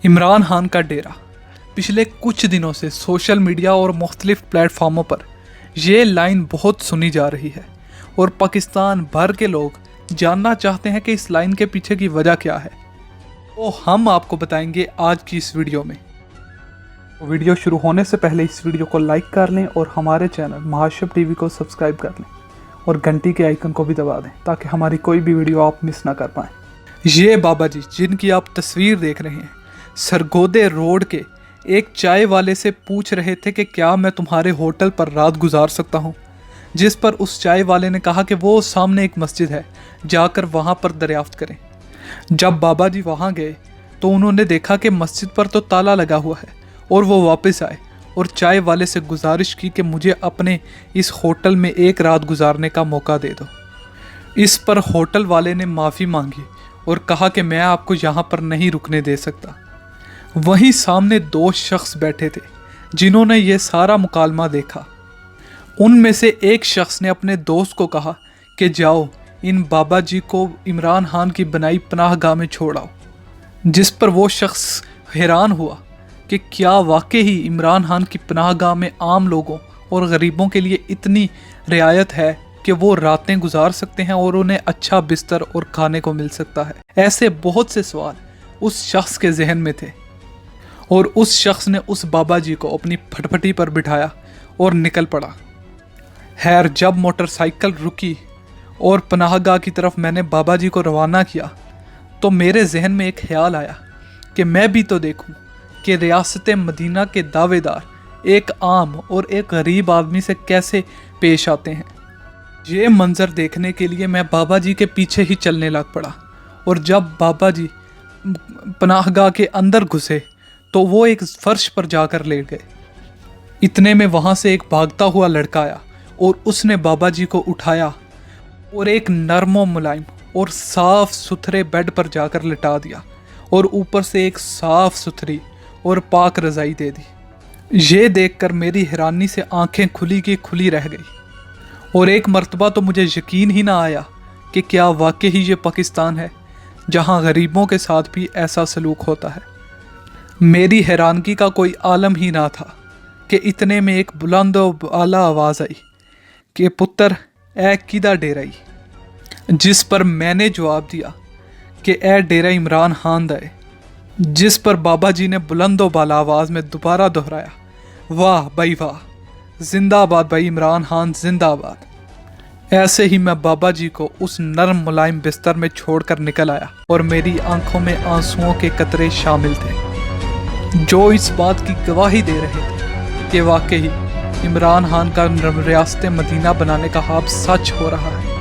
इमरान खान का डेरा पिछले कुछ दिनों से सोशल मीडिया और मुख्तलिफ प्लेटफार्मों पर ये लाइन बहुत सुनी जा रही है और पाकिस्तान भर के लोग जानना चाहते हैं कि इस लाइन के पीछे की वजह क्या है। तो हम आपको बताएंगे आज की इस वीडियो में। वीडियो शुरू होने से पहले इस वीडियो को लाइक कर लें और हमारे चैनल महाशब टीवी को सब्सक्राइब कर लें और घंटी के आइकन को भी दबा दें ताकि हमारी कोई भी वीडियो आप मिस ना कर पाएँ। ये बाबा जी जिनकी आप तस्वीर देख रहे हैं सरगोदे रोड के एक चाय वाले से पूछ रहे थे कि क्या मैं तुम्हारे होटल पर रात गुजार सकता हूँ, जिस पर उस चाय वाले ने कहा कि वो सामने एक मस्जिद है, जाकर वहाँ पर दरियाफ्त करें। जब बाबा जी वहाँ गए तो उन्होंने देखा कि मस्जिद पर तो ताला लगा हुआ है और वो वापस आए और चाय वाले से गुजारिश की कि मुझे अपने इस होटल में एक रात गुजारने का मौका दे दो। इस पर होटल वाले ने माफ़ी मांगी और कहा कि मैं आपको यहाँ पर नहीं रुकने दे सकता। वहीं सामने दो शख्स बैठे थे जिन्होंने ये सारा मुकालमा देखा। उनमें से एक शख्स ने अपने दोस्त को कहा कि जाओ इन बाबा जी को इमरान खान की बनाई पनाहगाह में छोड़ आओ, जिस पर वो शख्स हैरान हुआ कि क्या वाकई ही इमरान खान की पनाहगाह में आम लोगों और गरीबों के लिए इतनी रियायत है कि वो रातें गुजार सकते हैं और उन्हें अच्छा बिस्तर और खाने को मिल सकता है। ऐसे बहुत से सवाल उस शख्स के जहन में थे और उस शख्स ने उस बाबा जी को अपनी फटफटी पर बिठाया और निकल पड़ा। खैर जब मोटरसाइकिल रुकी और पनाहगाह की तरफ मैंने बाबा जी को रवाना किया तो मेरे जहन में एक ख्याल आया कि मैं भी तो देखूं कि रियासत मदीना के दावेदार एक आम और एक गरीब आदमी से कैसे पेश आते हैं। ये मंजर देखने के लिए मैं बाबा जी के पीछे ही चलने लग पड़ा और जब बाबा जी पनाहगाह के अंदर घुसे तो वो एक फर्श पर जाकर लेट गए। इतने में वहाँ से एक भागता हुआ लड़का आया और उसने बाबा जी को उठाया और एक नरमो मुलायम और साफ़ सुथरे बेड पर जाकर लिटा दिया और ऊपर से एक साफ़ सुथरी और पाक रज़ाई दे दी। ये देखकर मेरी हैरानी से आंखें खुली की खुली रह गई और एक मर्तबा तो मुझे यकीन ही ना आया कि क्या वाकई ही ये पाकिस्तान है जहाँ गरीबों के साथ भी ऐसा सलूक होता है। मेरी हैरानगी का कोई आलम ही ना था कि इतने में एक बुलंद और आला आवाज़ आई कि पुत्र ए किदा डेराई, जिस पर मैंने जवाब दिया कि ए डेरा इमरान खान दा है, जिस पर बाबा जी ने बुलंद और बाला आवाज़ में दोबारा दोहराया, वाह भाई वाह, जिंदाबाद भाई इमरान खान जिंदाबाद। ऐसे ही मैं बाबा जी को उस नरम मुलायम बिस्तर में छोड़कर निकल आया और मेरी आंखों में आंसुओं के कतरे शामिल थे जो इस बात की गवाही दे रहे थे कि वाकई इमरान खान का रियासत मदीना बनाने का ख्वाब सच हो रहा है।